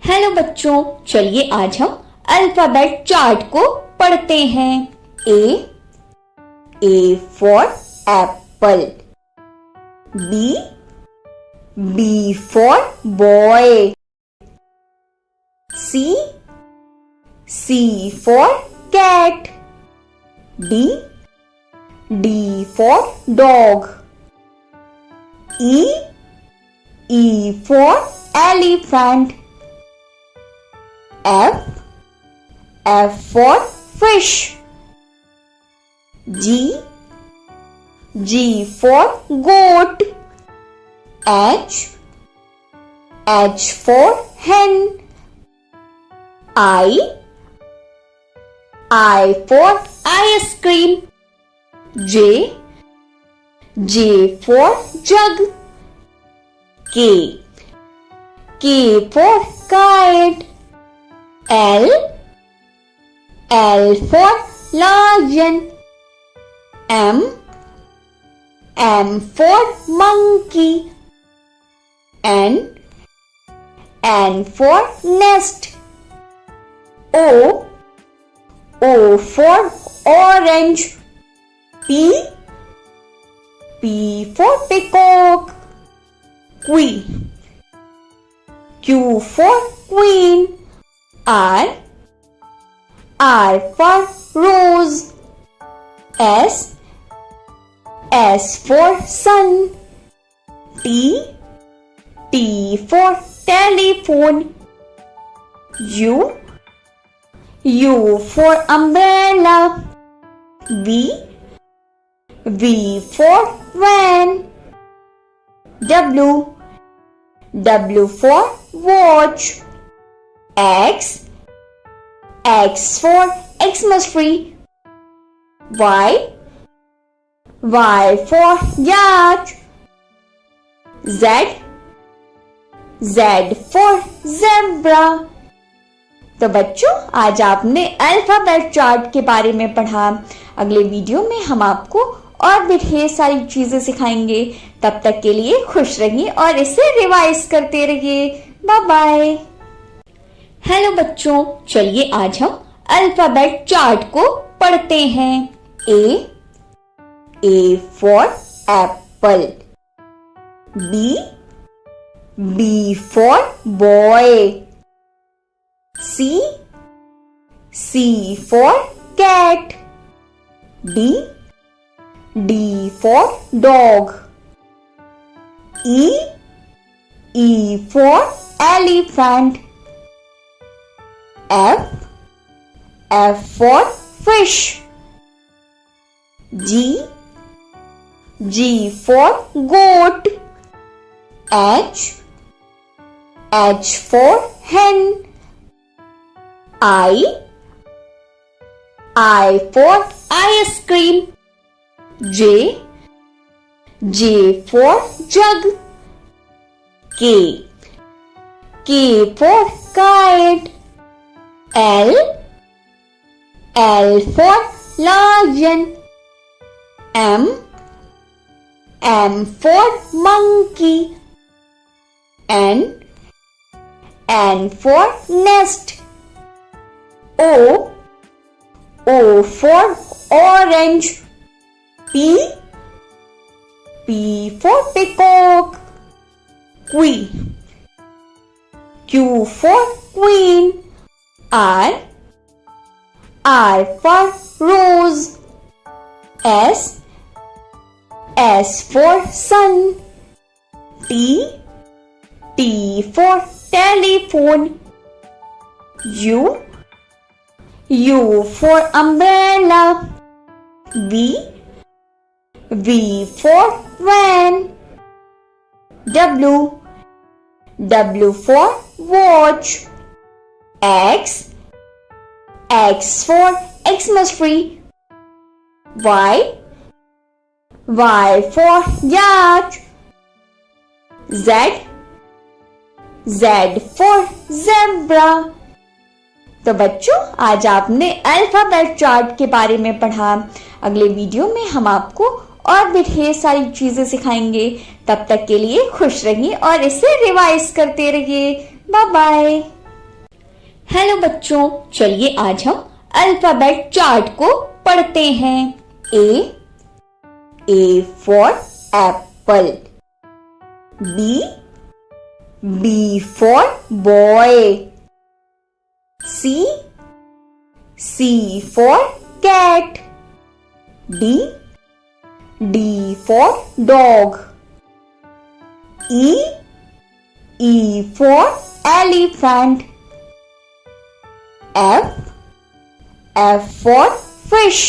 Hello बच्चों, चलिए आज हम अल्फाबेट चार्ट को पढ़ते हैं। A for apple. B for boy. C for cat. D for dog. E for elephant. F for fish. G for goat. H for hen. I for ice cream. J for jug. K for kite. L for lion. M for monkey. N for nest. O for orange. P for peacock. Q for queen. R for rose. S for sun. T for telephone. U for umbrella. V for van. W for watch. X for Xmas tree. Y for yacht. Z for zebra. तो बच्चों, आज आपने alphabet chart के बारे में पढ़ा। अगले video में हम आपको और भी ढेर सारी चीजें सिखाएंगे। तब तक के लिए खुश रहिए और इसे रिवाइज करते रहिए। Bye bye. हेलो बच्चों, चलिए आज हम अल्फाबेट चार्ट को पढ़ते हैं। A for apple. B for boy. C for cat. D for dog. E for elephant. F for fish. G for goat. H for hen. I for ice cream. J for jug. K for kite. L for lion. M for monkey. N for nest. O for orange. P for peacock. Q for queen. R for rose. S for sun. T for telephone. U for umbrella. V for van. W for watch. X for Xmas tree. Y for yacht. Z for zebra. तो बच्चों, आज आपने alphabet chart के बारे में पढ़ा। अगले video में हम आपको और भी ढेर सारी चीजें सिखाएंगे। तब तक के लिए खुश रहिए और इसे रिवाइज करते रहिए। Bye bye. हेलो बच्चों, चलिए आज हम अल्फाबेट चार्ट को पढ़ते हैं। A for apple. B for boy. C for cat. D for dog. E for elephant. F for fish.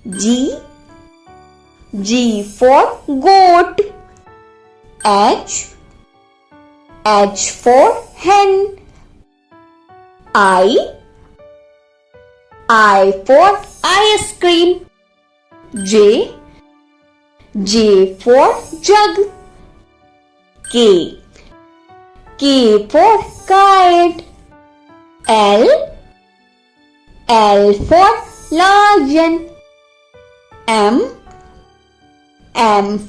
G for goat. H for hen. I for ice cream. J for jug. K for kite. L for lion. M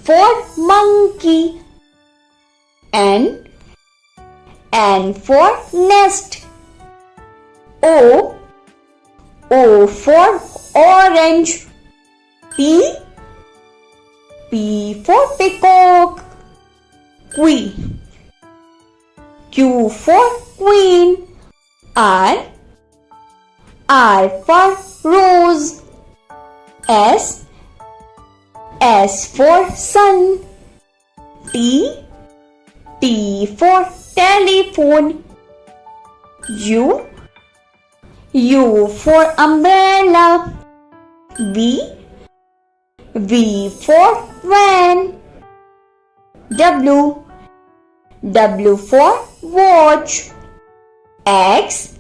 for monkey. N for nest. O for orange. P for peacock. Q for queen. R for rose. S for sun. T for telephone. U for umbrella. V for van. W for watch. X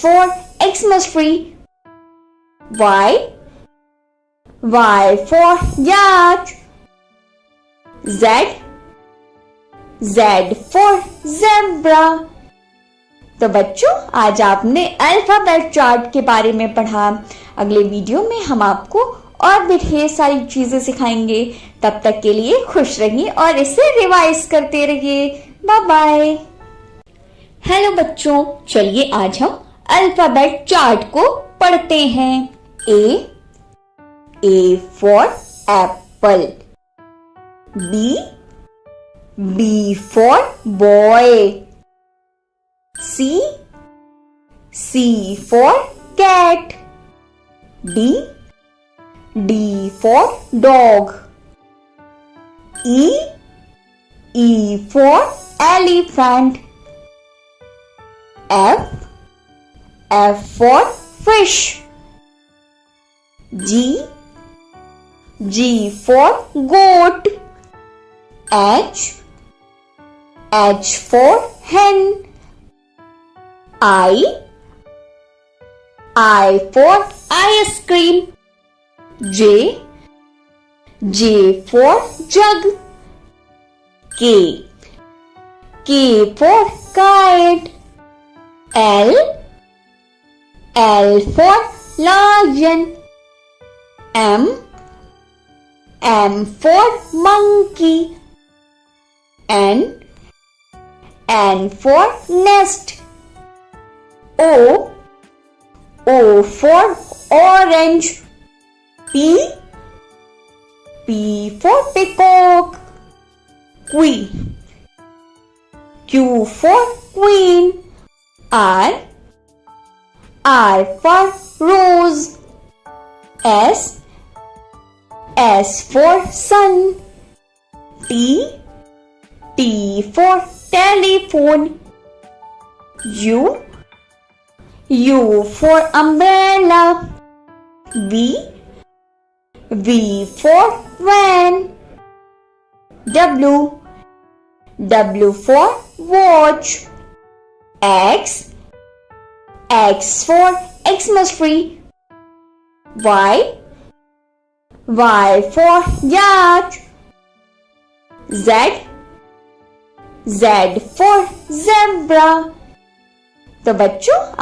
for Xmas tree. Y for yacht. Z for zebra. तो बच्चों, आज आपने alphabet chart के बारे में पढ़ा। अगले video में हम आपको और भी ढेर सारी चीजें सिखाएंगे। तब तक के लिए खुश रहिए और इसे रिवाइज करते रहिए। Bye bye. हेलो बच्चों, चलिए आज हम अल्फाबेट चार्ट को पढ़ते हैं। A for apple. B for boy. C for cat. D for dog. E for elephant. F for fish. G for goat. H for hen. I for ice cream. J for jug. K for kite. L for lion. M for monkey. N for nest. O for orange. P for peacock. Q for queen. R for rose. S for sun. T for telephone. U for umbrella. V for van. W for watch. X for Xmas tree. Y for yacht. Z for zebra। तो बच्चों, आज